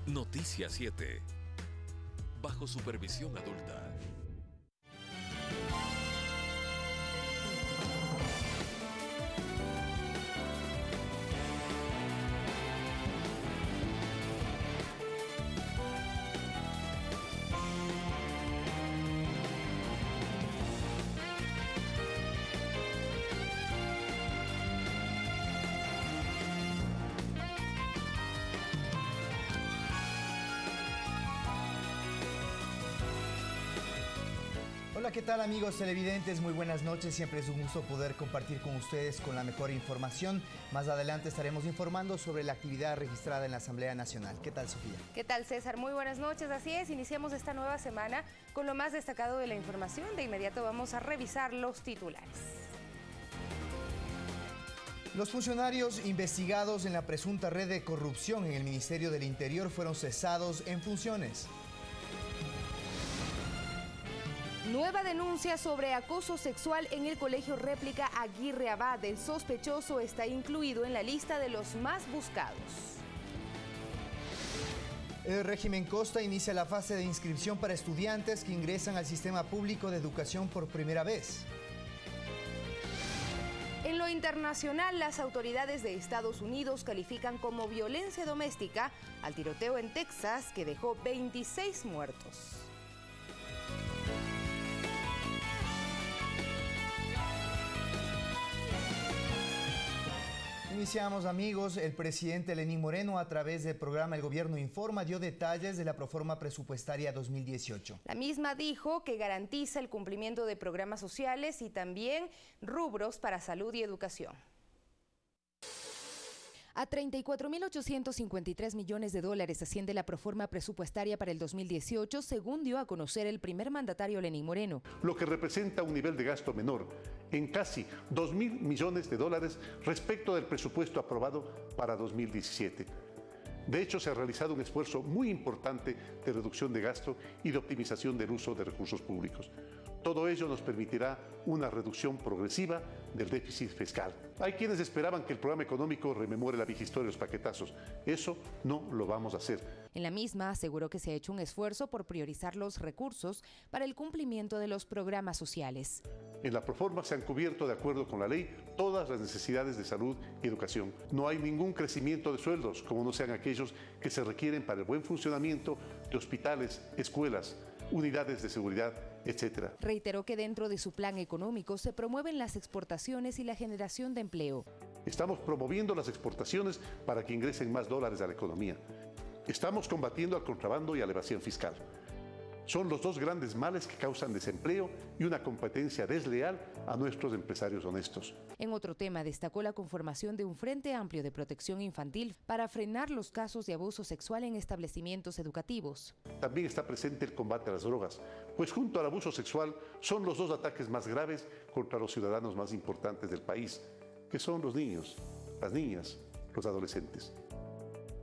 Noticias 7. Bajo supervisión adulta. Hola, ¿qué tal amigos televidentes? Muy buenas noches, siempre es un gusto poder compartir con ustedes con la mejor información. Más adelante estaremos informando sobre la actividad registrada en la Asamblea Nacional. ¿Qué tal, Sofía? ¿Qué tal, César? Muy buenas noches, así es, iniciamos esta nueva semana con lo más destacado de la información. De inmediato vamos a revisar los titulares. Los funcionarios investigados en la presunta red de corrupción en el Ministerio del Interior fueron cesados en funciones. Nueva denuncia sobre acoso sexual en el colegio réplica Aguirre Abad. El sospechoso está incluido en la lista de los más buscados. El régimen Costa inicia la fase de inscripción para estudiantes que ingresan al sistema público de educación por primera vez. En lo internacional, las autoridades de Estados Unidos califican como violencia doméstica al tiroteo en Texas que dejó 26 muertos. Iniciamos, amigos. El presidente Lenín Moreno, a través del programa El Gobierno Informa, dio detalles de la proforma presupuestaria 2018. La misma dijo que garantiza el cumplimiento de programas sociales y también rubros para salud y educación. A 34.853 millones de dólares asciende la proforma presupuestaria para el 2018, según dio a conocer el primer mandatario Lenín Moreno. Lo que representa un nivel de gasto menor en casi 2.000 millones de dólares respecto del presupuesto aprobado para 2017. De hecho, se ha realizado un esfuerzo muy importante de reducción de gasto y de optimización del uso de recursos públicos. Todo ello nos permitirá una reducción progresiva del déficit fiscal. Hay quienes esperaban que el programa económico rememore la vieja historia de los paquetazos. Eso no lo vamos a hacer. En la misma aseguró que se ha hecho un esfuerzo por priorizar los recursos para el cumplimiento de los programas sociales. En la proforma se han cubierto, de acuerdo con la ley, todas las necesidades de salud y educación. No hay ningún crecimiento de sueldos, como no sean aquellos que se requieren para el buen funcionamiento de hospitales, escuelas, unidades de seguridad, etc. Reiteró que dentro de su plan económico se promueven las exportaciones y la generación de empleo. Estamos promoviendo las exportaciones para que ingresen más dólares a la economía. Estamos combatiendo al contrabando y a la evasión fiscal. Son los dos grandes males que causan desempleo y una competencia desleal a nuestros empresarios honestos. En otro tema, destacó la conformación de un Frente Amplio de Protección Infantil para frenar los casos de abuso sexual en establecimientos educativos. También está presente el combate a las drogas, pues junto al abuso sexual son los dos ataques más graves contra los ciudadanos más importantes del país, que son los niños, las niñas, los adolescentes.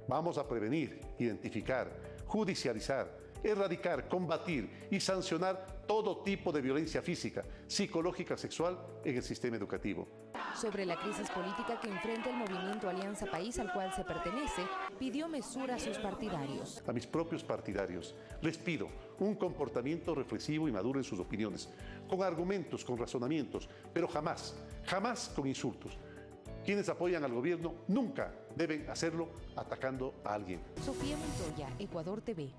Vamos a prevenir, identificar, judicializar, erradicar, combatir y sancionar todo tipo de violencia física, psicológica, sexual en el sistema educativo. Sobre la crisis política que enfrenta el movimiento Alianza País, al cual se pertenece, pidió mesura a sus partidarios. A mis propios partidarios les pido un comportamiento reflexivo y maduro en sus opiniones, con argumentos, con razonamientos, pero jamás, jamás con insultos. Quienes apoyan al gobierno nunca deben hacerlo atacando a alguien. Sofía Montoya, Ecuador TV.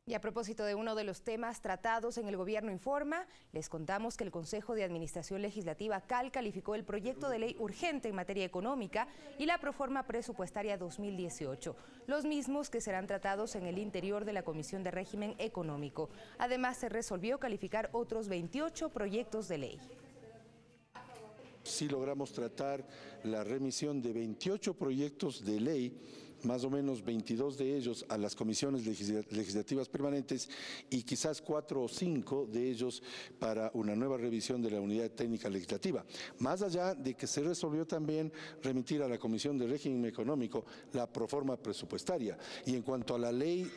Y a propósito de uno de los temas tratados en el Gobierno Informa, les contamos que el Consejo de Administración Legislativa CAL calificó el proyecto de ley urgente en materia económica y la proforma presupuestaria 2018, los mismos que serán tratados en el interior de la Comisión de Régimen Económico. Además, se resolvió calificar otros 28 proyectos de ley. Sí logramos tratar la remisión de 28 proyectos de ley, más o menos 22 de ellos a las comisiones legislativas permanentes y quizás 4 o 5 de ellos para una nueva revisión de la unidad técnica legislativa. Más allá de que se resolvió también remitir a la Comisión de Régimen Económico la proforma presupuestaria y en cuanto a la ley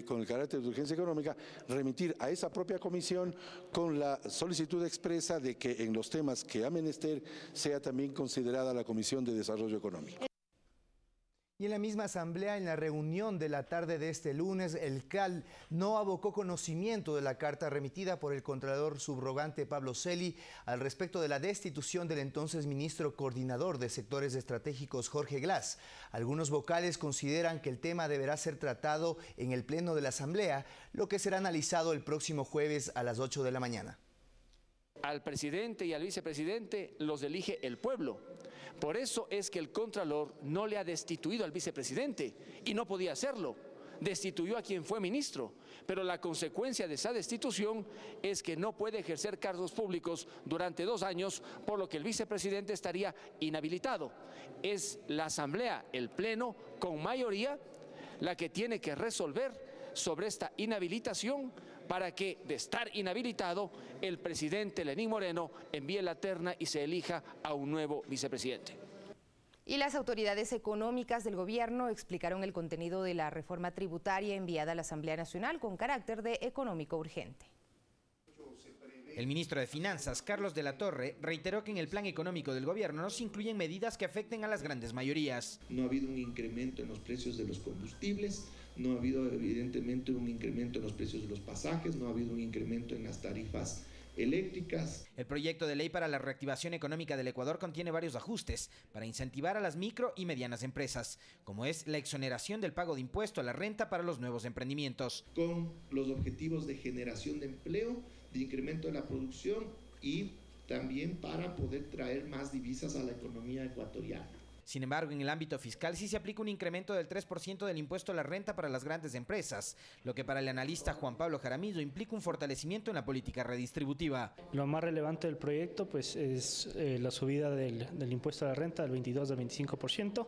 con el carácter de urgencia económica, remitir a esa propia comisión con la solicitud expresa de que en los temas que ha menester sea también considerada la Comisión de Desarrollo Económico. Y en la misma asamblea, en la reunión de la tarde de este lunes, el CAL no abocó conocimiento de la carta remitida por el Contralor Subrogante Pablo Celi al respecto de la destitución del entonces ministro coordinador de sectores estratégicos Jorge Glass. Algunos vocales consideran que el tema deberá ser tratado en el pleno de la asamblea, lo que será analizado el próximo jueves a las 8 de la mañana. Al presidente y al vicepresidente los elige el pueblo. Por eso es que el Contralor no le ha destituido al vicepresidente y no podía hacerlo. Destituyó a quien fue ministro, pero la consecuencia de esa destitución es que no puede ejercer cargos públicos durante 2 años, por lo que el vicepresidente estaría inhabilitado. Es la asamblea, el pleno, con mayoría, la que tiene que resolver sobre esta inhabilitación para que, de estar inhabilitado, el presidente Lenín Moreno envíe la terna y se elija a un nuevo vicepresidente. Y las autoridades económicas del gobierno explicaron el contenido de la reforma tributaria enviada a la Asamblea Nacional con carácter de económico urgente. El ministro de Finanzas, Carlos de la Torre, reiteró que en el plan económico del gobierno no se incluyen medidas que afecten a las grandes mayorías. No ha habido un incremento en los precios de los combustibles, no ha habido evidentemente un incremento en los precios de los pasajes, no ha habido un incremento en las tarifas eléctricas. El proyecto de ley para la reactivación económica del Ecuador contiene varios ajustes para incentivar a las micro y medianas empresas, como es la exoneración del pago de impuesto a la renta para los nuevos emprendimientos. Con los objetivos de generación de empleo, de incremento de la producción y también para poder traer más divisas a la economía ecuatoriana. Sin embargo, en el ámbito fiscal sí se aplica un incremento del 3% del impuesto a la renta para las grandes empresas, lo que para el analista Juan Pablo Jaramillo implica un fortalecimiento en la política redistributiva. Lo más relevante del proyecto pues, es la subida del impuesto a la renta del 22 al 25%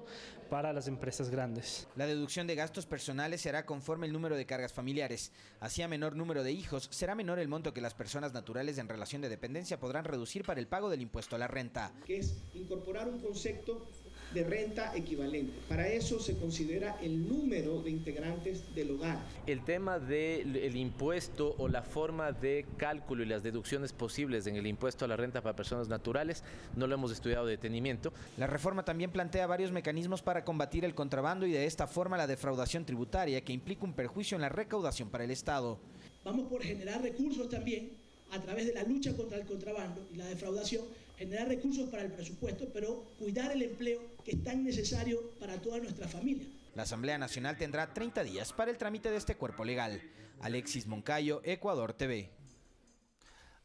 para las empresas grandes. La deducción de gastos personales se hará conforme el número de cargas familiares. Así, a menor número de hijos, será menor el monto que las personas naturales en relación de dependencia podrán reducir para el pago del impuesto a la renta. Que es incorporar un concepto de renta equivalente. Para eso se considera el número de integrantes del hogar. El tema del impuesto o la forma de cálculo y las deducciones posibles en el impuesto a la renta para personas naturales no lo hemos estudiado de detenimiento. La reforma también plantea varios mecanismos para combatir el contrabando y de esta forma la defraudación tributaria, que implica un perjuicio en la recaudación para el Estado. Vamos por generar recursos también a través de la lucha contra el contrabando y la defraudación, generar recursos para el presupuesto, pero cuidar el empleo que es tan necesario para toda nuestra familia. La Asamblea Nacional tendrá 30 días para el trámite de este cuerpo legal. Alexis Moncayo, Ecuador TV.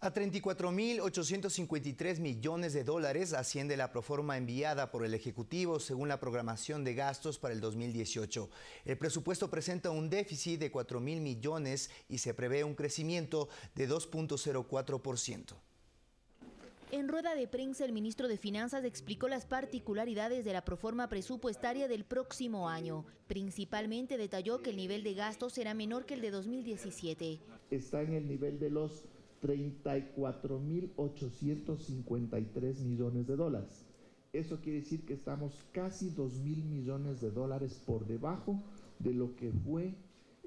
A 34.853 millones de dólares asciende la proforma enviada por el Ejecutivo según la programación de gastos para el 2018. El presupuesto presenta un déficit de 4.000 millones y se prevé un crecimiento de 2.04%. En rueda de prensa, el ministro de Finanzas explicó las particularidades de la proforma presupuestaria del próximo año. Principalmente detalló que el nivel de gastos será menor que el de 2017. Está en el nivel de los 34.853 millones de dólares. Eso quiere decir que estamos casi 2.000 millones de dólares por debajo de lo que fue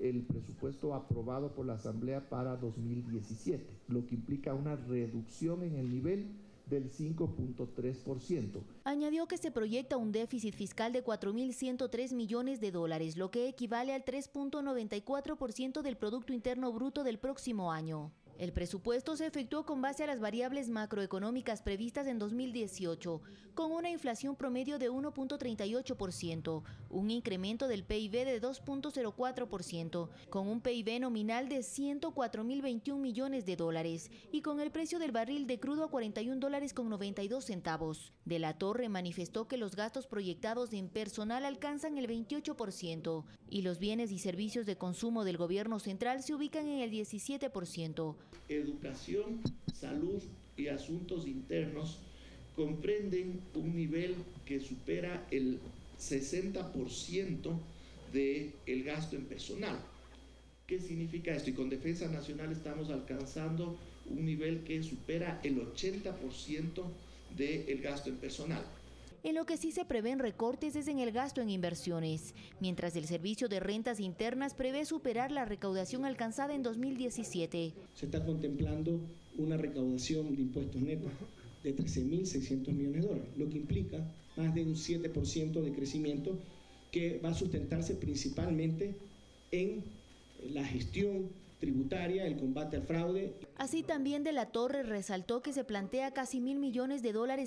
el presupuesto aprobado por la Asamblea para 2017, lo que implica una reducción en el nivel del 5.3%. Añadió que se proyecta un déficit fiscal de 4.103 millones de dólares, lo que equivale al 3.94% del Producto Interno Bruto del próximo año. El presupuesto se efectuó con base a las variables macroeconómicas previstas en 2018, con una inflación promedio de 1.38%, un incremento del PIB de 2.04%, con un PIB nominal de 104.021 millones de dólares y con el precio del barril de crudo a $41.92. De la Torre manifestó que los gastos proyectados en personal alcanzan el 28% y los bienes y servicios de consumo del gobierno central se ubican en el 17%. Educación, salud y asuntos internos comprenden un nivel que supera el 60% del gasto en personal. ¿Qué significa esto? Y con Defensa Nacional estamos alcanzando un nivel que supera el 80% del gasto en personal. En lo que sí se prevén recortes es en el gasto en inversiones, mientras el Servicio de Rentas Internas prevé superar la recaudación alcanzada en 2017. Se está contemplando una recaudación de impuestos netos de 13.600 millones de dólares, lo que implica más de un 7% de crecimiento que va a sustentarse principalmente en la gestión tributaria, el combate al fraude. Así también de la Torre resaltó que se plantea casi $1.000 millones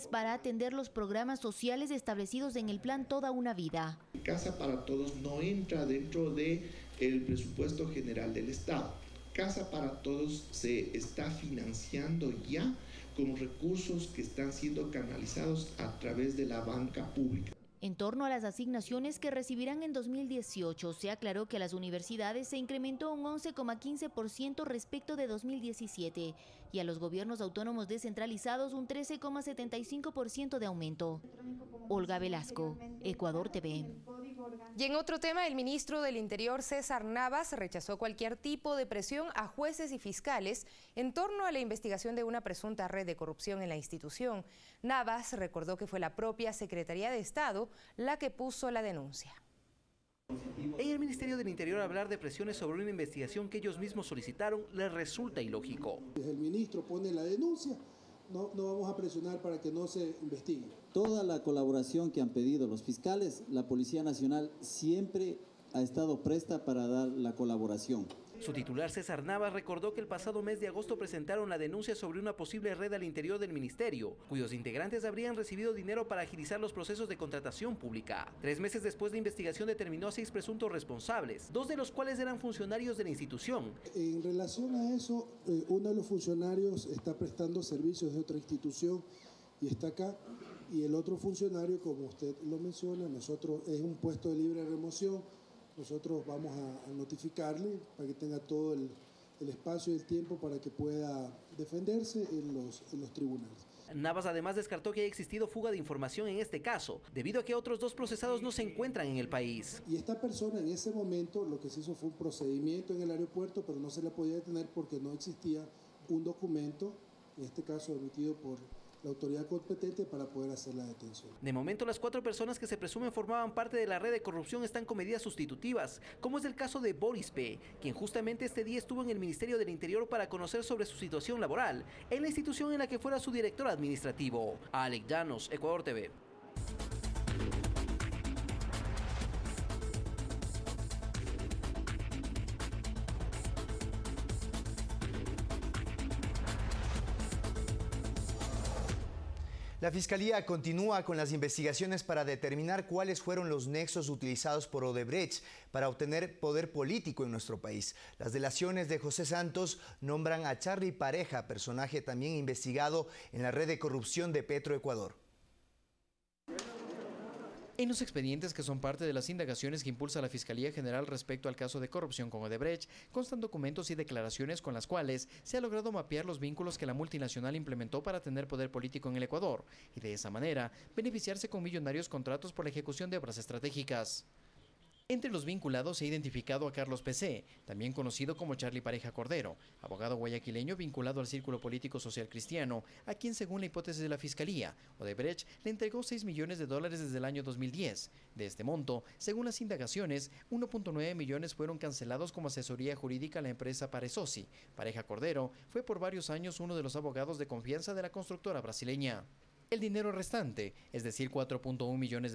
para atender los programas sociales establecidos en el plan Toda una Vida. Casa para Todos no entra dentro del presupuesto general del Estado. Casa para Todos se está financiando ya con recursos que están siendo canalizados a través de la banca pública. En torno a las asignaciones que recibirán en 2018, se aclaró que a las universidades se incrementó un 11,15% respecto de 2017 y a los gobiernos autónomos descentralizados un 13,75% de aumento. Olga Velasco, Ecuador TV. Y en otro tema, el ministro del Interior, César Navas, rechazó cualquier tipo de presión a jueces y fiscales en torno a la investigación de una presunta red de corrupción en la institución. Navas recordó que fue la propia Secretaría de Estado la que puso la denuncia. En el Ministerio del Interior hablar de presiones sobre una investigación que ellos mismos solicitaron les resulta ilógico. El ministro pone la denuncia, no vamos a presionar para que no se investigue. Toda la colaboración que han pedido los fiscales, la Policía Nacional siempre ha estado presta para dar la colaboración. Su titular César Navas recordó que el pasado mes de agosto presentaron la denuncia sobre una posible red al interior del ministerio, cuyos integrantes habrían recibido dinero para agilizar los procesos de contratación pública. 3 meses después, la investigación determinó a 6 presuntos responsables, 2 de los cuales eran funcionarios de la institución. En relación a eso, uno de los funcionarios está prestando servicios de otra institución y está acá, y el otro funcionario, como usted lo menciona, nosotros es un puesto de libre remoción. Nosotros vamos a notificarle para que tenga todo el espacio y el tiempo para que pueda defenderse en los tribunales. Navas además descartó que haya existido fuga de información en este caso, debido a que otros 2 procesados no se encuentran en el país. Y esta persona en ese momento lo que se hizo fue un procedimiento en el aeropuerto, pero no se la podía detener porque no existía un documento, en este caso emitido por la autoridad competente para poder hacer la detención. De momento, las 4 personas que se presumen formaban parte de la red de corrupción están con medidas sustitutivas, como es el caso de Boris P., quien justamente este día estuvo en el Ministerio del Interior para conocer sobre su situación laboral en la institución en la que fuera su director administrativo. Alex Llanos, Ecuador TV. La Fiscalía continúa con las investigaciones para determinar cuáles fueron los nexos utilizados por Odebrecht para obtener poder político en nuestro país. Las delaciones de José Santos nombran a Charly Pareja, personaje también investigado en la red de corrupción de Petroecuador. En los expedientes que son parte de las indagaciones que impulsa la Fiscalía General respecto al caso de corrupción con Odebrecht, constan documentos y declaraciones con las cuales se ha logrado mapear los vínculos que la multinacional implementó para tener poder político en el Ecuador y de esa manera beneficiarse con millonarios contratos por la ejecución de obras estratégicas. Entre los vinculados se ha identificado a Carlos P.C., también conocido como Charly Pareja Cordero, abogado guayaquileño vinculado al círculo político social cristiano, a quien, según la hipótesis de la Fiscalía, Odebrecht le entregó $6 millones desde el año 2010. De este monto, según las indagaciones, 1.9 millones fueron cancelados como asesoría jurídica a la empresa Paresoci. Pareja Cordero fue por varios años uno de los abogados de confianza de la constructora brasileña. El dinero restante, es decir, $4.1 millones,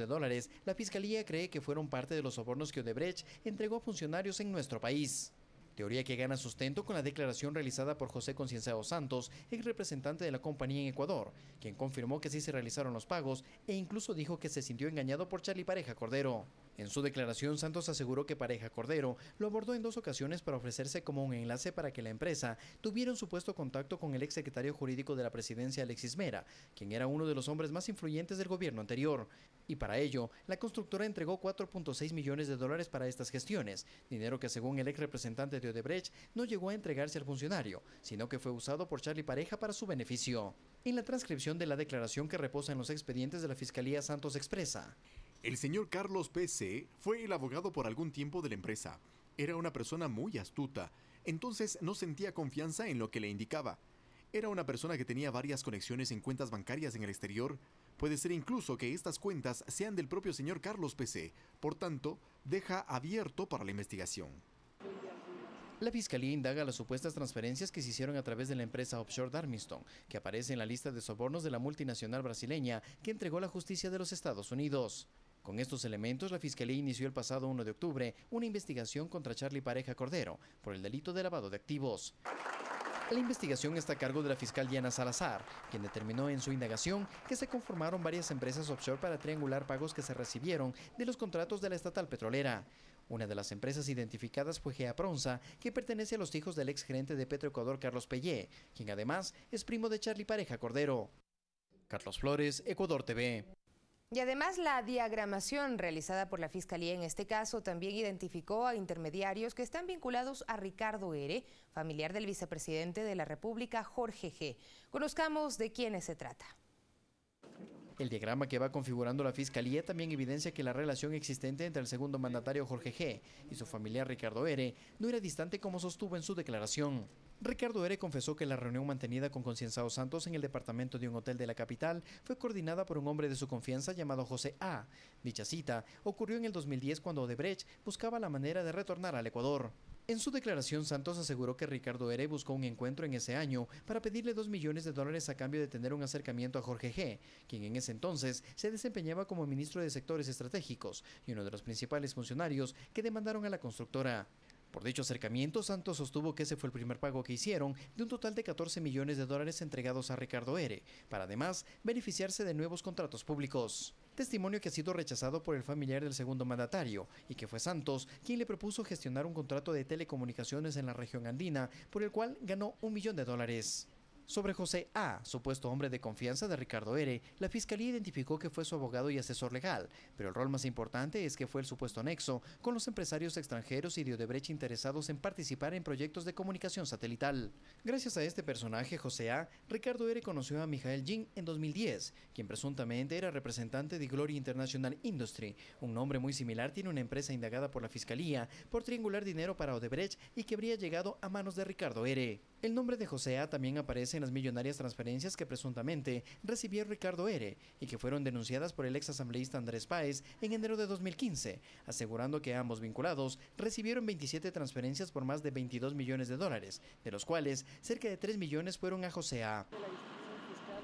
la Fiscalía cree que fueron parte de los sobornos que Odebrecht entregó a funcionarios en nuestro país. Teoría que gana sustento con la declaración realizada por José Concienzao Santos, ex representante de la compañía en Ecuador, quien confirmó que sí se realizaron los pagos e incluso dijo que se sintió engañado por Charly Pareja Cordero. En su declaración, Santos aseguró que Pareja Cordero lo abordó en 2 ocasiones para ofrecerse como un enlace para que la empresa tuviera un supuesto contacto con el ex secretario jurídico de la presidencia, Alexis Mera, quien era uno de los hombres más influyentes del gobierno anterior. Y para ello, la constructora entregó $4.6 millones para estas gestiones, dinero que según el ex representante de Odebrecht no llegó a entregarse al funcionario, sino que fue usado por Charly Pareja para su beneficio. En la transcripción de la declaración que reposa en los expedientes de la Fiscalía, Santos expresa: el señor Carlos P.C. fue el abogado por algún tiempo de la empresa. Era una persona muy astuta, entonces no sentía confianza en lo que le indicaba. Era una persona que tenía varias conexiones en cuentas bancarias en el exterior. Puede ser incluso que estas cuentas sean del propio señor Carlos P.C., por tanto, deja abierto para la investigación. La Fiscalía indaga las supuestas transferencias que se hicieron a través de la empresa offshore Darmiston, que aparece en la lista de sobornos de la multinacional brasileña que entregó la justicia de los Estados Unidos. Con estos elementos, la Fiscalía inició el pasado 1 de octubre una investigación contra Charlie Pareja Cordero por el delito de lavado de activos. La investigación está a cargo de la fiscal Diana Salazar, quien determinó en su indagación que se conformaron varias empresas offshore para triangular pagos que se recibieron de los contratos de la estatal petrolera. Una de las empresas identificadas fue Geapronsa, que pertenece a los hijos del exgerente de Petroecuador, Carlos Pellé, quien además es primo de Charlie Pareja Cordero. Carlos Flores, Ecuador TV. Y además la diagramación realizada por la Fiscalía en este caso también identificó a intermediarios que están vinculados a Ricardo R., familiar del vicepresidente de la República, Jorge G. Conozcamos de quiénes se trata. El diagrama que va configurando la Fiscalía también evidencia que la relación existente entre el segundo mandatario Jorge G. y su familiar Ricardo R. no era distante como sostuvo en su declaración. Ricardo R. confesó que la reunión mantenida con Concienzado Santos en el departamento de un hotel de la capital fue coordinada por un hombre de su confianza llamado José A. Dicha cita ocurrió en el 2010 cuando Odebrecht buscaba la manera de retornar al Ecuador. En su declaración, Santos aseguró que Ricardo R. buscó un encuentro en ese año para pedirle $2 millones a cambio de tener un acercamiento a Jorge G., quien en ese entonces se desempeñaba como ministro de sectores estratégicos y uno de los principales funcionarios que demandaron a la constructora. Por dicho acercamiento, Santos sostuvo que ese fue el primer pago que hicieron de un total de $14 millones entregados a Ricardo R., para además beneficiarse de nuevos contratos públicos. Testimonio que ha sido rechazado por el familiar del segundo mandatario y que fue Santos quien le propuso gestionar un contrato de telecomunicaciones en la región andina por el cual ganó $1 millón. Sobre José A., supuesto hombre de confianza de Ricardo R., la Fiscalía identificó que fue su abogado y asesor legal, pero el rol más importante es que fue el supuesto nexo con los empresarios extranjeros y de Odebrecht interesados en participar en proyectos de comunicación satelital. Gracias a este personaje, José A., Ricardo R. conoció a Mijael Jin en 2010, quien presuntamente era representante de Glory International Industry. Un nombre muy similar tiene una empresa indagada por la Fiscalía por triangular dinero para Odebrecht y que habría llegado a manos de Ricardo R. El nombre de José A. también aparece en las millonarias transferencias que presuntamente recibió Ricardo R. y que fueron denunciadas por el ex asambleísta Andrés Páez en enero de 2015, asegurando que ambos vinculados recibieron 27 transferencias por más de $22 millones, de los cuales cerca de 3 millones fueron a José A.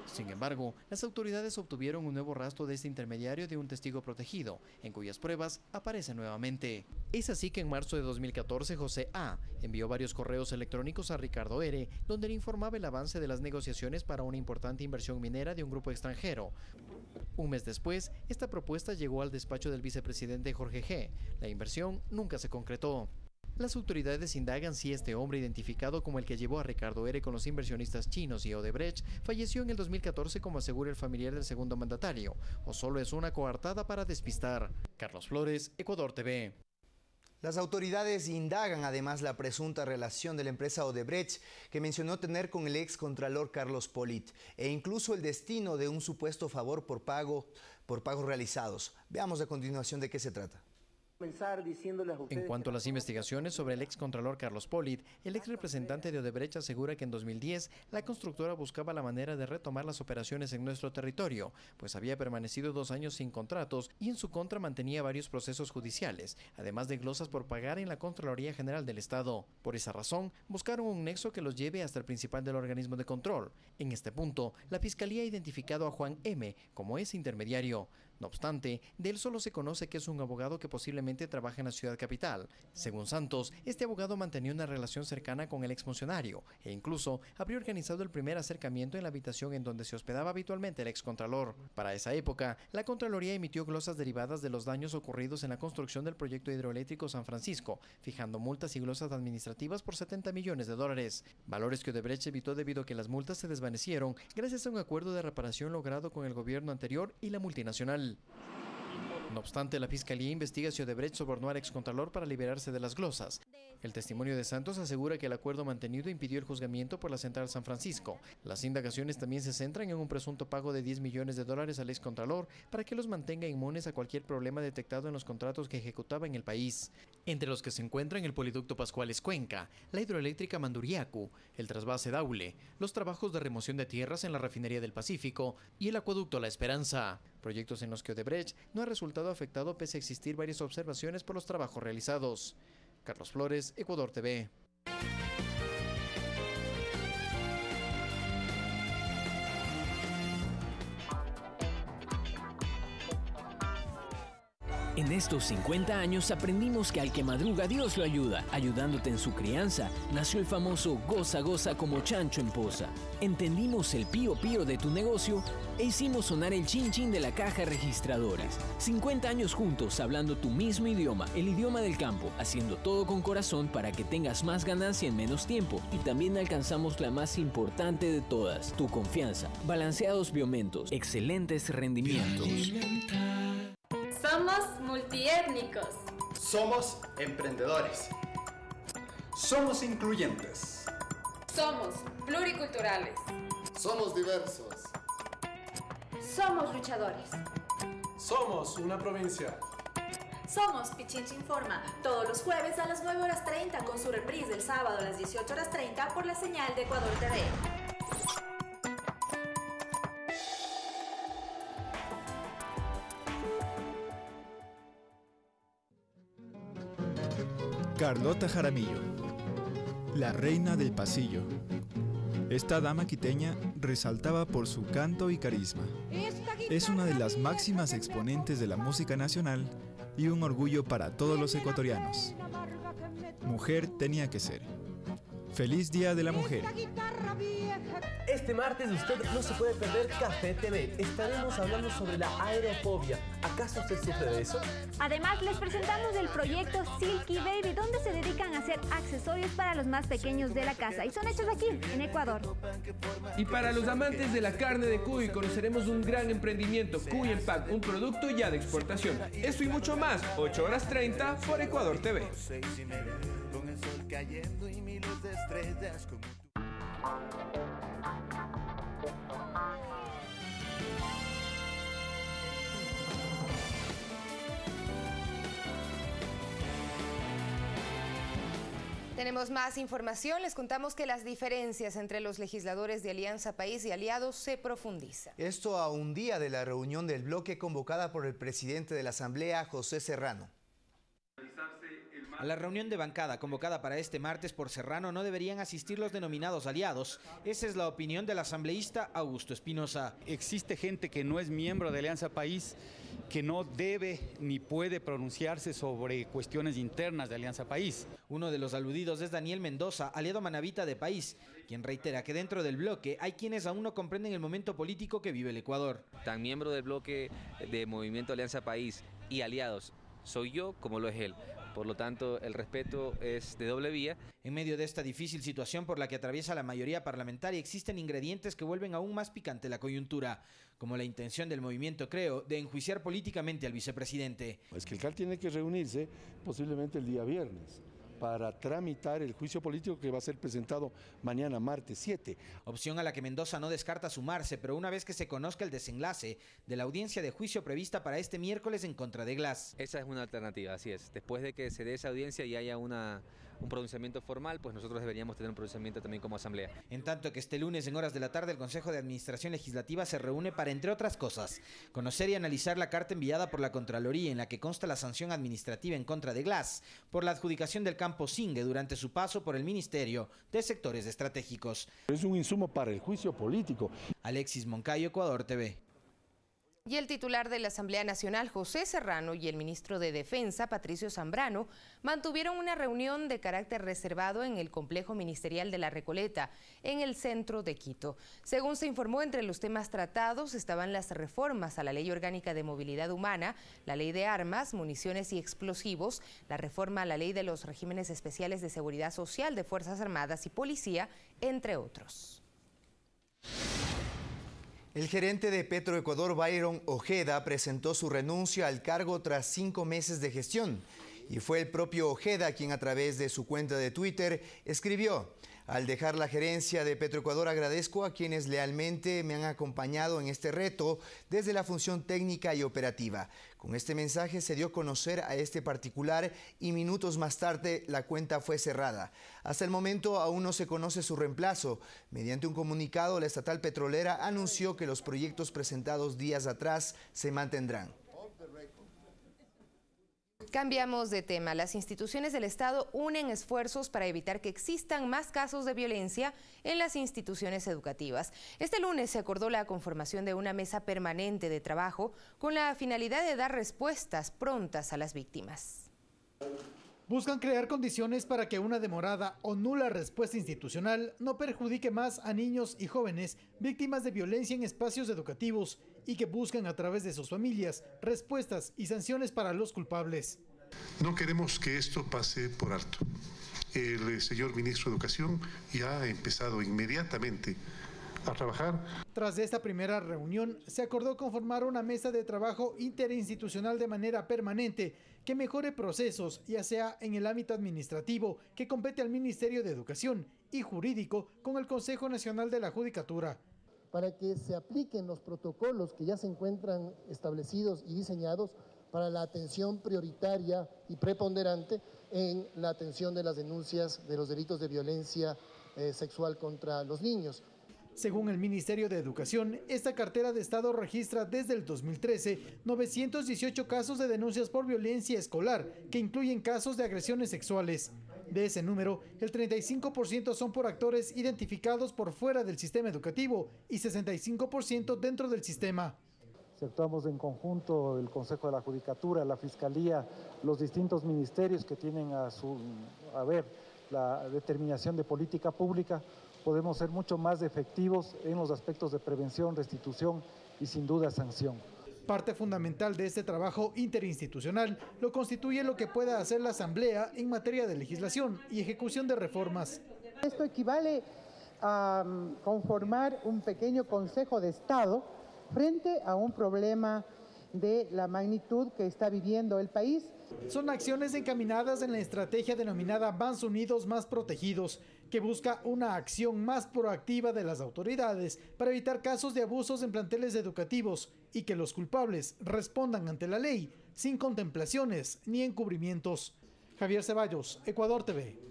Sin embargo, las autoridades obtuvieron un nuevo rastro de este intermediario de un testigo protegido, en cuyas pruebas aparece nuevamente. Es así que en marzo de 2014, José A. envió varios correos electrónicos a Ricardo R., donde le informaba el avance de las negociaciones para una importante inversión minera de un grupo extranjero. Un mes después, esta propuesta llegó al despacho del vicepresidente Jorge G. La inversión nunca se concretó. Las autoridades indagan si este hombre, identificado como el que llevó a Ricardo R. con los inversionistas chinos y Odebrecht, falleció en el 2014 como asegura el familiar del segundo mandatario, o solo es una coartada para despistar. Carlos Flores, Ecuador TV. Las autoridades indagan además la presunta relación de la empresa Odebrecht que mencionó tener con el ex contralor Carlos Polit e incluso el destino de un supuesto favor por pagos realizados. Veamos a continuación de qué se trata. En cuanto a las investigaciones sobre el ex contralor Carlos Polit, el ex representante de Odebrecht asegura que en 2010 la constructora buscaba la manera de retomar las operaciones en nuestro territorio, pues había permanecido 2 años sin contratos y en su contra mantenía varios procesos judiciales, además de glosas por pagar en la Contraloría General del Estado. Por esa razón, buscaron un nexo que los lleve hasta el principal del organismo de control. En este punto, la Fiscalía ha identificado a Juan M. como ese intermediario. No obstante, de él solo se conoce que es un abogado que posiblemente trabaja en la ciudad capital. Según Santos, este abogado mantenía una relación cercana con el exfuncionario e incluso habría organizado el primer acercamiento en la habitación en donde se hospedaba habitualmente el excontralor. Para esa época, la Contraloría emitió glosas derivadas de los daños ocurridos en la construcción del proyecto hidroeléctrico San Francisco, fijando multas y glosas administrativas por $70 millones, valores que Odebrecht evitó debido a que las multas se desvanecieron gracias a un acuerdo de reparación logrado con el gobierno anterior y la multinacional. No obstante, la Fiscalía investiga si Odebrecht sobornó al excontralor para liberarse de las glosas. El testimonio de Santos asegura que el acuerdo mantenido impidió el juzgamiento por la Central San Francisco. Las indagaciones también se centran en un presunto pago de $10 millones al excontralor para que los mantenga inmunes a cualquier problema detectado en los contratos que ejecutaba en el país, entre los que se encuentran el poliducto Pascuales Cuenca, la hidroeléctrica Manduriacu, el trasvase Daule, los trabajos de remoción de tierras en la refinería del Pacífico y el acueducto La Esperanza, proyectos en los que Odebrecht no ha resultado afectado pese a existir varias observaciones por los trabajos realizados. Carlos Flores, Ecuador TV. En estos 50 años aprendimos que al que madruga Dios lo ayuda. Ayudándote en su crianza, nació el famoso goza goza como chancho en poza. Entendimos el pío pío de tu negocio e hicimos sonar el chin chin de la caja registradora. 50 años juntos hablando tu mismo idioma, el idioma del campo, haciendo todo con corazón para que tengas más ganancia en menos tiempo. Y también alcanzamos la más importante de todas, tu confianza. Balanceados Biomentos, excelentes rendimientos. Somos multiétnicos. Somos emprendedores. Somos incluyentes. Somos pluriculturales. Somos diversos. Somos luchadores. Somos una provincia. Somos Pichincha Informa, todos los jueves a las 9:30 con su reprise el sábado a las 18:30 por la señal de Ecuador TV. Carlota Jaramillo, la reina del pasillo. Esta dama quiteña resaltaba por su canto y carisma. Es una de las máximas exponentes de la música nacional y un orgullo para todos los ecuatorianos. Mujer tenía que ser. ¡Feliz Día de la Mujer! Este martes usted no se puede perder Café TV. Estaremos hablando sobre la aerofobia. ¿Acaso usted sufre de eso? Además, les presentamos el proyecto Silky Baby, donde se dedican a hacer accesorios para los más pequeños de la casa. Y son hechos aquí, en Ecuador. Y para los amantes de la carne de cuy, conoceremos un gran emprendimiento, Cuy Pack, un producto ya de exportación. Esto y mucho más, 8:30 por Ecuador TV. Con el sol cayendo y miles de estrellas como tú. Tenemos más información. Les contamos que las diferencias entre los legisladores de Alianza País y aliados se profundizan. Esto a un día de la reunión del bloque convocada por el presidente de la Asamblea, José Serrano. A la reunión de bancada convocada para este martes por Serrano no deberían asistir los denominados aliados. Esa es la opinión del asambleísta Augusto Espinosa. Existe gente que no es miembro de Alianza País, que no debe ni puede pronunciarse sobre cuestiones internas de Alianza País. Uno de los aludidos es Daniel Mendoza, aliado manabita de País, quien reitera que dentro del bloque hay quienes aún no comprenden el momento político que vive el Ecuador. Tan miembro del bloque de Movimiento Alianza País y aliados soy yo como lo es él. Por lo tanto, el respeto es de doble vía. En medio de esta difícil situación por la que atraviesa la mayoría parlamentaria, existen ingredientes que vuelven aún más picante la coyuntura, como la intención del movimiento Creo de enjuiciar políticamente al vicepresidente. Es que el CAL tiene que reunirse posiblemente el día viernes para tramitar el juicio político que va a ser presentado mañana, martes 7. Opción a la que Mendoza no descarta sumarse, pero una vez que se conozca el desenlace de la audiencia de juicio prevista para este miércoles en contra de Glass. Esa es una alternativa, así es. Después de que se dé esa audiencia y haya un pronunciamiento formal, pues nosotros deberíamos tener un pronunciamiento también como asamblea. En tanto que este lunes en horas de la tarde el Consejo de Administración Legislativa se reúne para, entre otras cosas, conocer y analizar la carta enviada por la Contraloría en la que consta la sanción administrativa en contra de Glass por la adjudicación del campo Singue durante su paso por el Ministerio de Sectores Estratégicos. Es un insumo para el juicio político. Alexis Moncayo, Ecuador TV. Y el titular de la Asamblea Nacional, José Serrano, y el ministro de Defensa, Patricio Zambrano, mantuvieron una reunión de carácter reservado en el complejo ministerial de La Recoleta, en el centro de Quito. Según se informó, entre los temas tratados estaban las reformas a la Ley Orgánica de Movilidad Humana, la Ley de Armas, Municiones y Explosivos, la reforma a la Ley de los Regímenes Especiales de Seguridad Social de Fuerzas Armadas y Policía, entre otros. El gerente de Petroecuador, Byron Ojeda, presentó su renuncia al cargo tras 5 meses de gestión. Y fue el propio Ojeda quien a través de su cuenta de Twitter escribió: al dejar la gerencia de Petroecuador agradezco a quienes lealmente me han acompañado en este reto desde la función técnica y operativa. Con este mensaje se dio a conocer a este particular y minutos más tarde la cuenta fue cerrada. Hasta el momento aún no se conoce su reemplazo. Mediante un comunicado, la estatal petrolera anunció que los proyectos presentados días atrás se mantendrán. Cambiamos de tema. Las instituciones del Estado unen esfuerzos para evitar que existan más casos de violencia en las instituciones educativas. Este lunes se acordó la conformación de una mesa permanente de trabajo con la finalidad de dar respuestas prontas a las víctimas. Buscan crear condiciones para que una demorada o nula respuesta institucional no perjudique más a niños y jóvenes víctimas de violencia en espacios educativos y que buscan a través de sus familias respuestas y sanciones para los culpables. No queremos que esto pase por alto. El señor ministro de Educación ya ha empezado inmediatamente a trabajar. Tras esta primera reunión, se acordó conformar una mesa de trabajo interinstitucional de manera permanente que mejore procesos, ya sea en el ámbito administrativo, que compete al Ministerio de Educación, y jurídico, con el Consejo Nacional de la Judicatura. Para que se apliquen los protocolos que ya se encuentran establecidos y diseñados para la atención prioritaria y preponderante en la atención de las denuncias de los delitos de violencia sexual contra los niños. Según el Ministerio de Educación, esta cartera de Estado registra desde el 2013 918 casos de denuncias por violencia escolar, que incluyen casos de agresiones sexuales. De ese número, el 35% son por actores identificados por fuera del sistema educativo y 65% dentro del sistema. Si actuamos en conjunto, el Consejo de la Judicatura, la Fiscalía, los distintos ministerios que tienen a ver la determinación de política pública, podemos ser mucho más efectivos en los aspectos de prevención, restitución y sin duda sanción. Parte fundamental de este trabajo interinstitucional lo constituye lo que pueda hacer la Asamblea en materia de legislación y ejecución de reformas. Esto equivale a conformar un pequeño Consejo de Estado frente a un problema de la magnitud que está viviendo el país. Son acciones encaminadas en la estrategia denominada Más Unidos, Más Protegidos, que busca una acción más proactiva de las autoridades para evitar casos de abusos en planteles educativos y que los culpables respondan ante la ley sin contemplaciones ni encubrimientos. Javier Ceballos, Ecuador TV.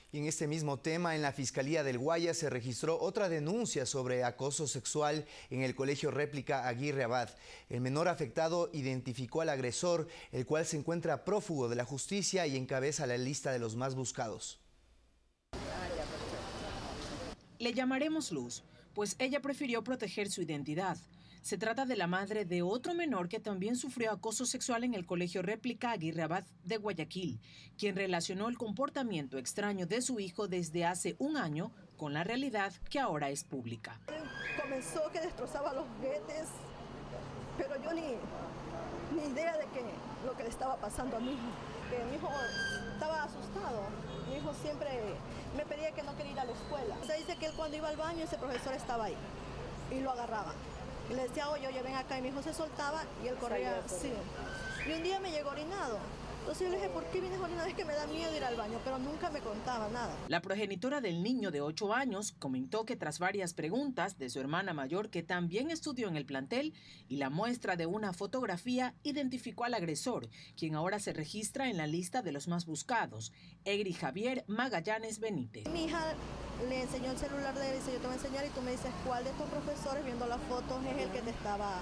Y en este mismo tema, en la Fiscalía del Guayas se registró otra denuncia sobre acoso sexual en el Colegio Réplica Aguirre Abad. El menor afectado identificó al agresor, el cual se encuentra prófugo de la justicia y encabeza la lista de los más buscados. Le llamaremos Luz, pues ella prefirió proteger su identidad. Se trata de la madre de otro menor que también sufrió acoso sexual en el Colegio Réplica Aguirre Abad de Guayaquil, quien relacionó el comportamiento extraño de su hijo desde hace un año con la realidad que ahora es pública. Comenzó que destrozaba los juguetes, pero yo ni idea de lo que le estaba pasando a mi hijo. Que mi hijo estaba asustado. Mi hijo siempre me pedía que no quería ir a la escuela. Se dice que él cuando iba al baño ese profesor estaba ahí y lo agarraba. Y le decía, oye, ven acá, y mi hijo se soltaba y él corría así. Y un día me llegó orinado. Entonces yo le dije, ¿por qué vienes orinado? Es que me da miedo ir al baño, pero nunca me contaba nada. La progenitora del niño de 8 años comentó que tras varias preguntas de su hermana mayor, que también estudió en el plantel, y la muestra de una fotografía, identificó al agresor, quien ahora se registra en la lista de los más buscados, Egri Javier Magallanes Benítez. Mi hija le enseñó el celular de él y dice, yo te voy a enseñar y tú me dices cuál de tus profesores viendo las fotos es el que te estaba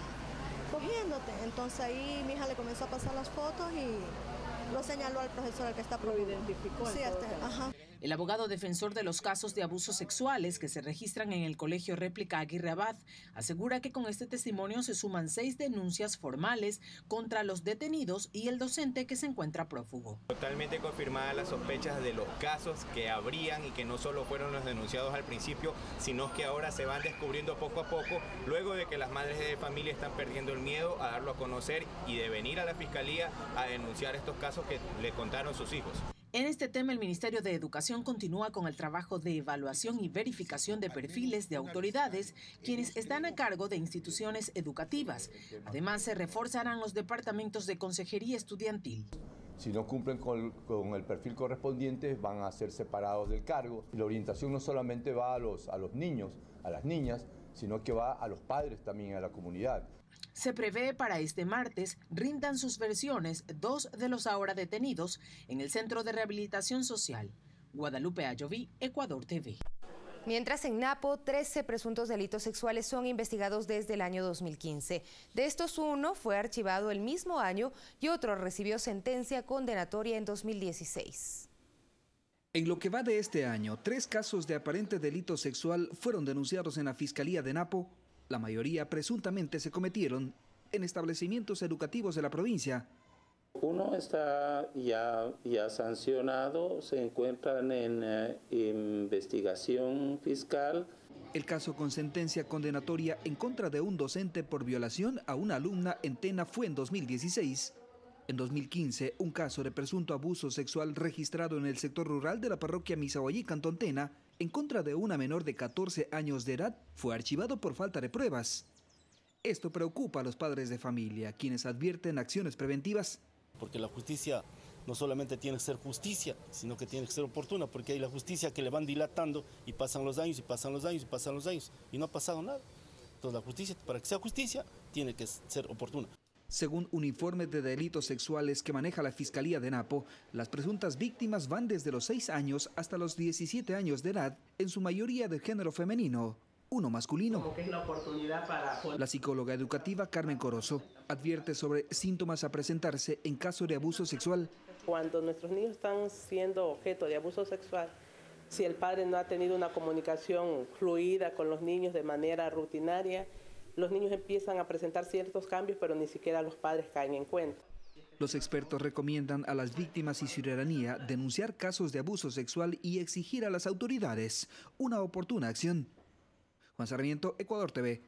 cogiéndote. Entonces ahí mi hija le comenzó a pasar las fotos y lo señaló al profesor al que está Lo identificó. Sí, ajá. El abogado defensor de los casos de abusos sexuales que se registran en el Colegio Réplica Aguirre Abad asegura que con este testimonio se suman 6 denuncias formales contra los detenidos y el docente que se encuentra prófugo. Totalmente confirmadas las sospechas de los casos que habrían y que no solo fueron los denunciados al principio, sino que ahora se van descubriendo poco a poco, luego de que las madres de familia están perdiendo el miedo a darlo a conocer y de venir a la fiscalía a denunciar estos casos que le contaron sus hijos. En este tema, el Ministerio de Educación continúa con el trabajo de evaluación y verificación de perfiles de autoridades, quienes están a cargo de instituciones educativas. Además, se reforzarán los departamentos de consejería estudiantil. Si no cumplen con el perfil correspondiente, van a ser separados del cargo. La orientación no solamente va a los niños, a las niñas, sino que va a los padres también, a la comunidad. Se prevé para este martes rindan sus versiones 2 de los ahora detenidos en el Centro de Rehabilitación Social. Guadalupe Ayoví, Ecuador TV. Mientras en Napo, 13 presuntos delitos sexuales son investigados desde el año 2015. De estos, uno fue archivado el mismo año y otro recibió sentencia condenatoria en 2016. En lo que va de este año, 3 casos de aparente delito sexual fueron denunciados en la Fiscalía de Napo. La mayoría presuntamente se cometieron en establecimientos educativos de la provincia. Uno está ya sancionado, se encuentran en investigación fiscal. El caso con sentencia condenatoria en contra de un docente por violación a una alumna en Tena fue en 2016. En 2015, un caso de presunto abuso sexual registrado en el sector rural de la parroquia Misahuayí, Cantón Tena, en contra de una menor de 14 años de edad, fue archivado por falta de pruebas. Esto preocupa a los padres de familia, quienes advierten acciones preventivas. Porque la justicia no solamente tiene que ser justicia, sino que tiene que ser oportuna, porque hay la justicia que le van dilatando y pasan los años y pasan los años y pasan los años y no ha pasado nada. Entonces la justicia, para que sea justicia, tiene que ser oportuna. Según un informe de delitos sexuales que maneja la Fiscalía de Napo, las presuntas víctimas van desde los 6 años hasta los 17 años de edad, en su mayoría de género femenino, uno masculino. Como que es la oportunidad para... La psicóloga educativa Carmen Corozo advierte sobre síntomas a presentarse en caso de abuso sexual. Cuando nuestros niños están siendo objeto de abuso sexual, si el padre no ha tenido una comunicación fluida con los niños de manera rutinaria, los niños empiezan a presentar ciertos cambios, pero ni siquiera los padres caen en cuenta. Los expertos recomiendan a las víctimas y ciudadanía denunciar casos de abuso sexual y exigir a las autoridades una oportuna acción. Juan Sarmiento, Ecuador TV.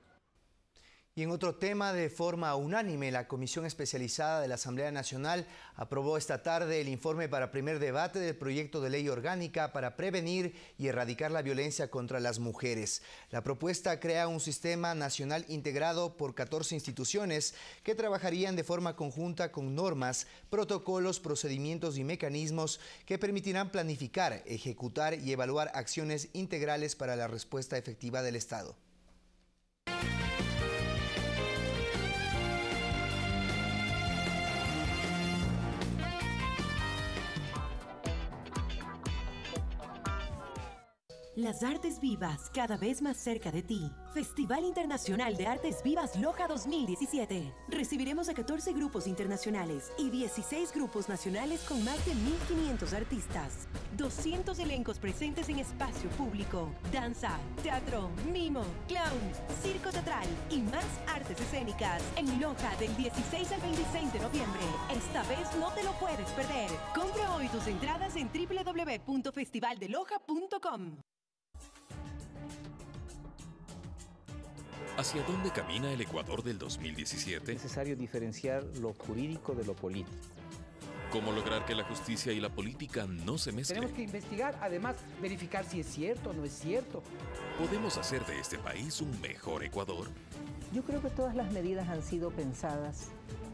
Y en otro tema, de forma unánime, la Comisión Especializada de la Asamblea Nacional aprobó esta tarde el informe para primer debate del proyecto de ley orgánica para prevenir y erradicar la violencia contra las mujeres. La propuesta crea un sistema nacional integrado por 14 instituciones que trabajarían de forma conjunta con normas, protocolos, procedimientos y mecanismos que permitirán planificar, ejecutar y evaluar acciones integrales para la respuesta efectiva del Estado. Las Artes Vivas, cada vez más cerca de ti. Festival Internacional de Artes Vivas Loja 2017. Recibiremos a 14 grupos internacionales y 16 grupos nacionales con más de 1.500 artistas. 200 elencos presentes en espacio público. Danza, teatro, mimo, clown, circo teatral y más artes escénicas. En Loja del 16 al 26 de noviembre. Esta vez no te lo puedes perder. Compra hoy tus entradas en www.festivaldeloja.com. ¿Hacia dónde camina el Ecuador del 2017? Es necesario diferenciar lo jurídico de lo político. ¿Cómo lograr que la justicia y la política no se mezclen? Tenemos que investigar, además, verificar si es cierto o no es cierto. ¿Podemos hacer de este país un mejor Ecuador? Yo creo que todas las medidas han sido pensadas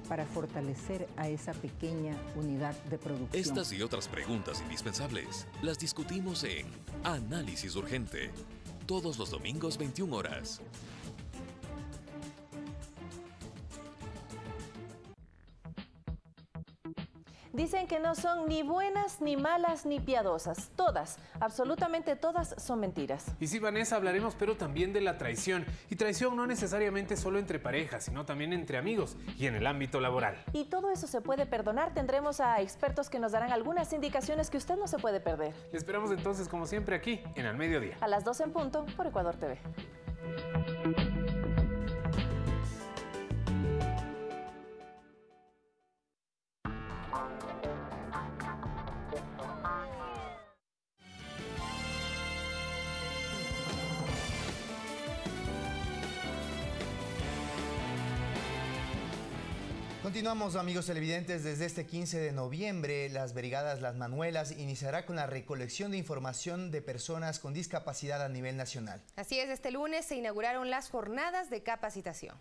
para fortalecer a esa pequeña unidad de producción. Estas y otras preguntas indispensables las discutimos en Análisis Urgente, todos los domingos 21 horas. Dicen que no son ni buenas, ni malas, ni piadosas. Todas, absolutamente todas, son mentiras. Y sí, Vanessa, hablaremos pero también de la traición. Y traición no necesariamente solo entre parejas, sino también entre amigos y en el ámbito laboral. Y todo eso se puede perdonar. Tendremos a expertos que nos darán algunas indicaciones que usted no se puede perder. Le esperamos entonces, como siempre, aquí, en Al Mediodía. A las 12 en punto, por Ecuador TV. Continuamos, amigos televidentes. Desde este 15 de noviembre, las brigadas Las Manuelas iniciará con la recolección de información de personas con discapacidad a nivel nacional. Así es, este lunes se inauguraron las jornadas de capacitación.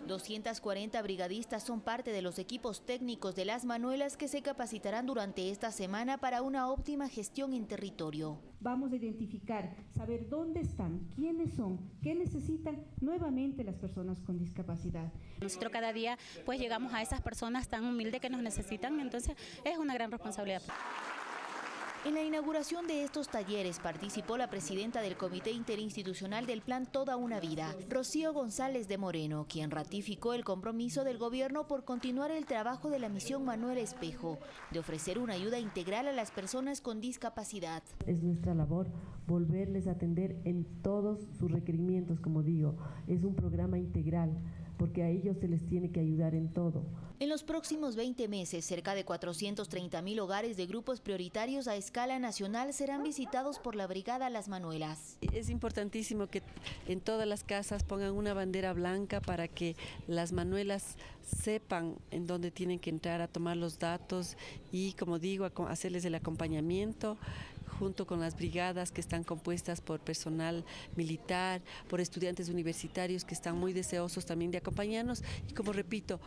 240 brigadistas son parte de los equipos técnicos de Las Manuelas que se capacitarán durante esta semana para una óptima gestión en territorio. Vamos a identificar, saber dónde están, quiénes son, qué necesitan nuevamente las personas con discapacidad. Nosotros cada día pues llegamos a esas personas tan humildes que nos necesitan, entonces es una gran responsabilidad. En la inauguración de estos talleres participó la presidenta del Comité Interinstitucional del Plan Toda una Vida, Rocío González de Moreno, quien ratificó el compromiso del gobierno por continuar el trabajo de la misión Manuel Espejo, de ofrecer una ayuda integral a las personas con discapacidad. Es nuestra labor volverles a atender en todos sus requerimientos, como digo, es un programa integral, porque a ellos se les tiene que ayudar en todo. En los próximos 20 meses, cerca de 430.000 hogares de grupos prioritarios a escala nacional serán visitados por la Brigada Las Manuelas. Es importantísimo que en todas las casas pongan una bandera blanca para que las Manuelas sepan en dónde tienen que entrar a tomar los datos y, como digo, hacerles el acompañamiento junto con las brigadas que están compuestas por personal militar, por estudiantes universitarios que están muy deseosos también de acompañarnos y, como repito,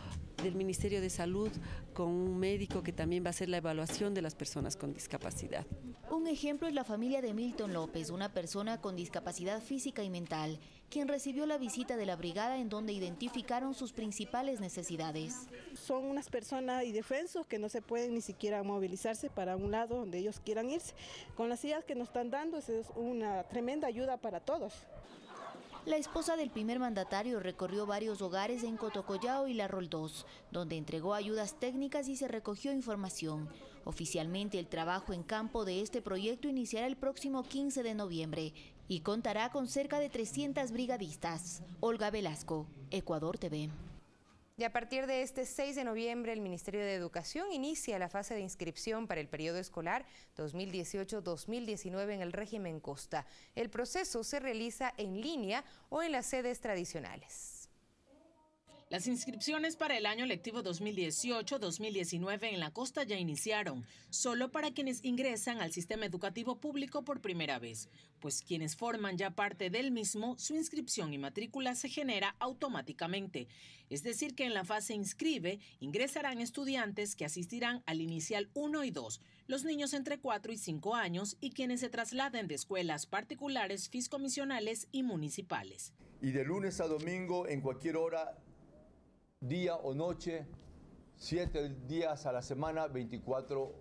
del Ministerio de Salud con un médico que también va a hacer la evaluación de las personas con discapacidad. Un ejemplo es la familia de Milton López, una persona con discapacidad física y mental, quien recibió la visita de la brigada en donde identificaron sus principales necesidades. Son unas personas indefensos que no se pueden ni siquiera movilizarse para un lado donde ellos quieran irse. Con las sillas que nos están dando es una tremenda ayuda para todos. La esposa del primer mandatario recorrió varios hogares en Cotocollao y La Roldós, donde entregó ayudas técnicas y se recogió información. Oficialmente, el trabajo en campo de este proyecto iniciará el próximo 15 de noviembre y contará con cerca de 300 brigadistas. Olga Velasco, Ecuador TV. Y a partir de este 6 de noviembre, el Ministerio de Educación inicia la fase de inscripción para el periodo escolar 2018-2019 en el régimen Costa. El proceso se realiza en línea o en las sedes tradicionales. Las inscripciones para el año lectivo 2018-2019 en la costa ya iniciaron, solo para quienes ingresan al sistema educativo público por primera vez, pues quienes forman ya parte del mismo, su inscripción y matrícula se genera automáticamente. Es decir, que en la fase inscribe ingresarán estudiantes que asistirán al inicial 1 y 2, los niños entre 4 y 5 años y quienes se trasladen de escuelas particulares, fiscomisionales y municipales. Y de lunes a domingo, en cualquier hora, día o noche, 7 días a la semana, 24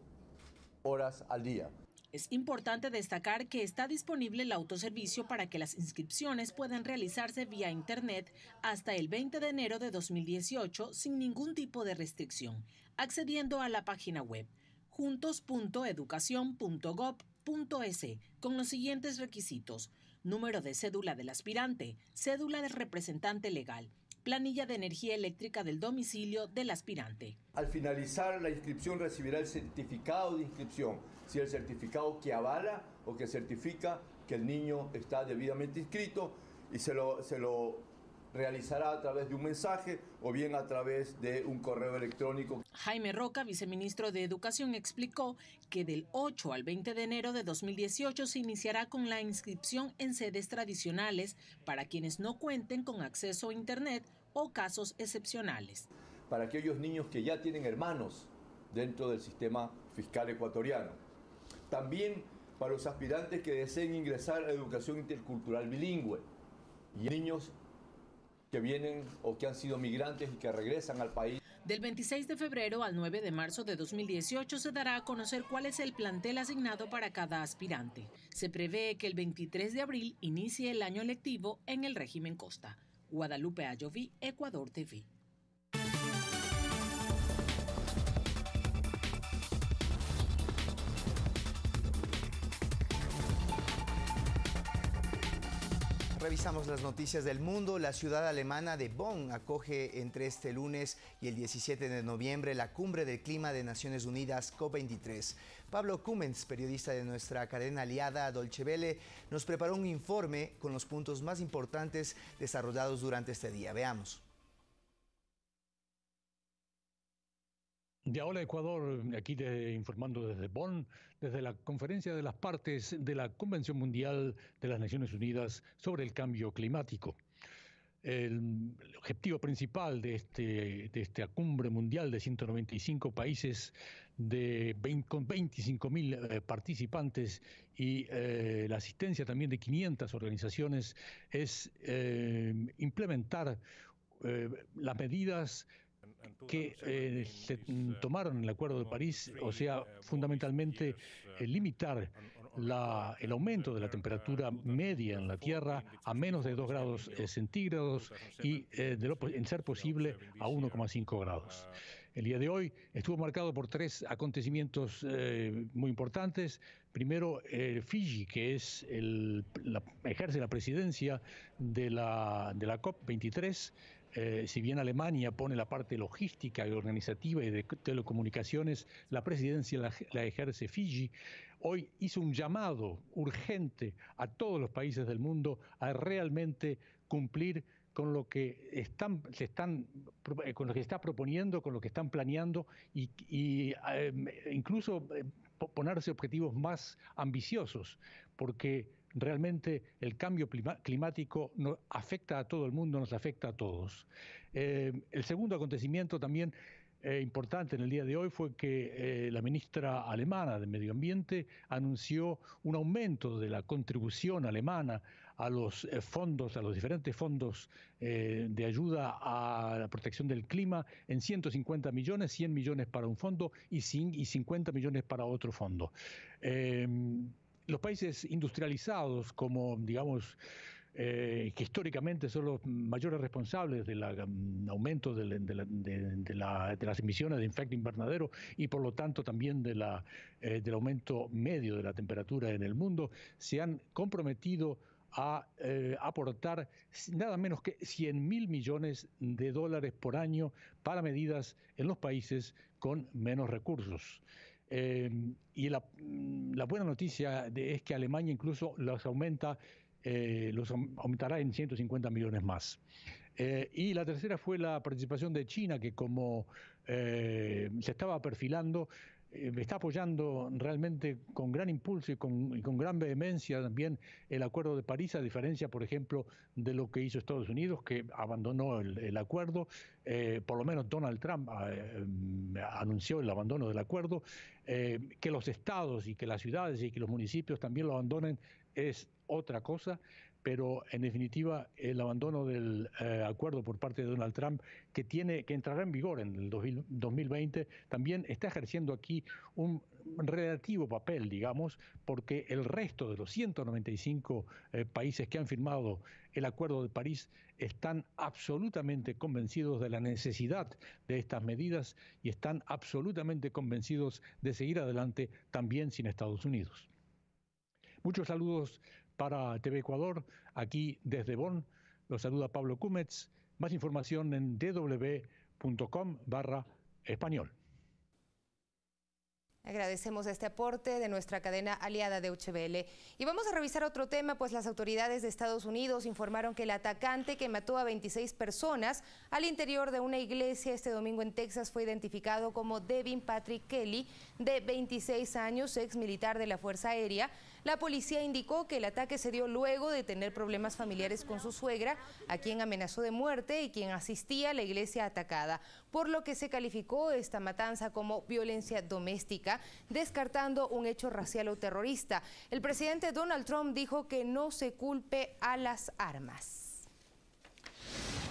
horas al día. Es importante destacar que está disponible el autoservicio para que las inscripciones puedan realizarse vía internet hasta el 20 de enero de 2018 sin ningún tipo de restricción, accediendo a la página web juntos.educacion.gov.es con los siguientes requisitos: número de cédula del aspirante, cédula del representante legal, planilla de energía eléctrica del domicilio del aspirante. Al finalizar la inscripción recibirá el certificado de inscripción, si el certificado que avala o que certifica que el niño está debidamente inscrito, y se lo realizará a través de un mensaje o bien a través de un correo electrónico. Jaime Roca, viceministro de Educación, explicó que del 8 al 20 de enero de 2018 se iniciará con la inscripción en sedes tradicionales para quienes no cuenten con acceso a Internet o casos excepcionales. Para aquellos niños que ya tienen hermanos dentro del sistema fiscal ecuatoriano. También para los aspirantes que deseen ingresar a educación intercultural bilingüe y niños que vienen o que han sido migrantes y que regresan al país. Del 26 de febrero al 9 de marzo de 2018 se dará a conocer cuál es el plantel asignado para cada aspirante. Se prevé que el 23 de abril inicie el año lectivo en el régimen Costa. Guadalupe Ayoví, Ecuador TV. Revisamos las noticias del mundo. La ciudad alemana de Bonn acoge entre este lunes y el 17 de noviembre la Cumbre del Clima de Naciones Unidas COP23. Pablo Cummens, periodista de nuestra cadena aliada Deutsche Welle, nos preparó un informe con los puntos más importantes desarrollados durante este día. Veamos. De Hola Ecuador, aquí informando desde Bonn, desde la conferencia de las partes de la Convención Mundial de las Naciones Unidas sobre el Cambio Climático. El objetivo principal de esta cumbre mundial de 195 países con 25.000 participantes y la asistencia también de 500 organizaciones es implementar las medidas que se tomaron en el Acuerdo de París, o sea, fundamentalmente limitar el aumento de la temperatura media en la Tierra a menos de 2 grados centígrados y, en ser posible, a 1,5 grados. El día de hoy estuvo marcado por 3 acontecimientos muy importantes. Primero, Fiji, que es ejerce la presidencia de la COP23. Si bien Alemania pone la parte logística y organizativa y de telecomunicaciones, la presidencia la ejerce Fiji. Hoy hizo un llamado urgente a todos los países del mundo a realmente cumplir con lo que está proponiendo, con lo que están planeando y incluso ponerse objetivos más ambiciosos, porque realmente el cambio climático afecta a todo el mundo, nos afecta a todos. El segundo acontecimiento también importante en el día de hoy fue que la ministra alemana de Medio Ambiente anunció un aumento de la contribución alemana a los fondos, a los diferentes fondos de ayuda a la protección del clima en 150 millones, 100 millones para un fondo y 50 millones para otro fondo. Los países industrializados, como digamos, que históricamente son los mayores responsables del aumento de las emisiones de efecto invernadero y por lo tanto también del aumento medio de la temperatura en el mundo, se han comprometido a aportar nada menos que 100.000 millones de dólares por año para medidas en los países con menos recursos. Y la buena noticia es que Alemania incluso los aumentará en 150 millones más. Y la tercera fue la participación de China, que como se estaba perfilando, está apoyando realmente con gran impulso y con gran vehemencia también el Acuerdo de París, a diferencia, por ejemplo, de lo que hizo Estados Unidos, que abandonó el acuerdo. Por lo menos Donald Trump anunció el abandono del acuerdo. Que los estados y que las ciudades y que los municipios también lo abandonen es otra cosa, pero en definitiva el abandono del acuerdo por parte de Donald Trump, que entrará en vigor en el 2020, también está ejerciendo aquí un relativo papel, digamos, porque el resto de los 195 países que han firmado el Acuerdo de París están absolutamente convencidos de la necesidad de estas medidas y están absolutamente convencidos de seguir adelante también sin Estados Unidos. Muchos saludos para TV Ecuador, aquí desde Bonn. Los saluda Pablo Cúmez. Más información en dw.com/español. Agradecemos este aporte de nuestra cadena aliada de UCHBL. Y vamos a revisar otro tema, pues las autoridades de Estados Unidos informaron que el atacante que mató a 26 personas al interior de una iglesia este domingo en Texas fue identificado como Devin Patrick Kelly, de 26 años, ex militar de la Fuerza Aérea. La policía indicó que el ataque se dio luego de tener problemas familiares con su suegra, a quien amenazó de muerte y quien asistía a la iglesia atacada, por lo que se calificó esta matanza como violencia doméstica, descartando un hecho racial o terrorista. El presidente Donald Trump dijo que no se culpe a las armas.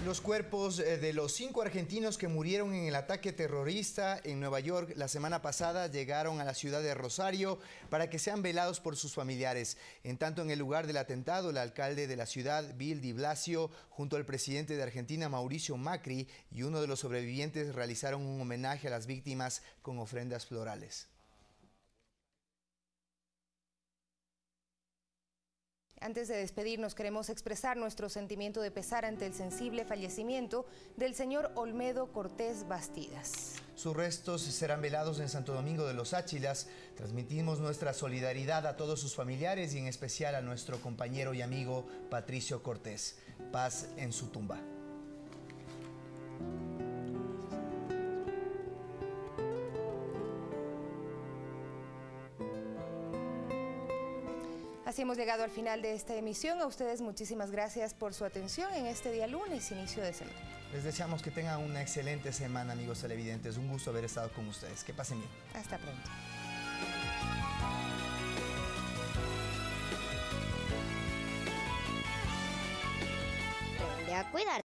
Los cuerpos de los 5 argentinos que murieron en el ataque terrorista en Nueva York la semana pasada llegaron a la ciudad de Rosario para que sean velados por sus familiares. En tanto, en el lugar del atentado, el alcalde de la ciudad, Bill de Blasio, junto al presidente de Argentina, Mauricio Macri, y uno de los sobrevivientes realizaron un homenaje a las víctimas con ofrendas florales. Antes de despedirnos, queremos expresar nuestro sentimiento de pesar ante el sensible fallecimiento del señor Olmedo Cortés Bastidas. Sus restos serán velados en Santo Domingo de los Áchilas. Transmitimos nuestra solidaridad a todos sus familiares y en especial a nuestro compañero y amigo Patricio Cortés. Paz en su tumba. Así hemos llegado al final de esta emisión. A ustedes muchísimas gracias por su atención en este día lunes, inicio de semana. Les deseamos que tengan una excelente semana, amigos televidentes. Un gusto haber estado con ustedes. Que pasen bien. Hasta pronto. Aprende a cuidar.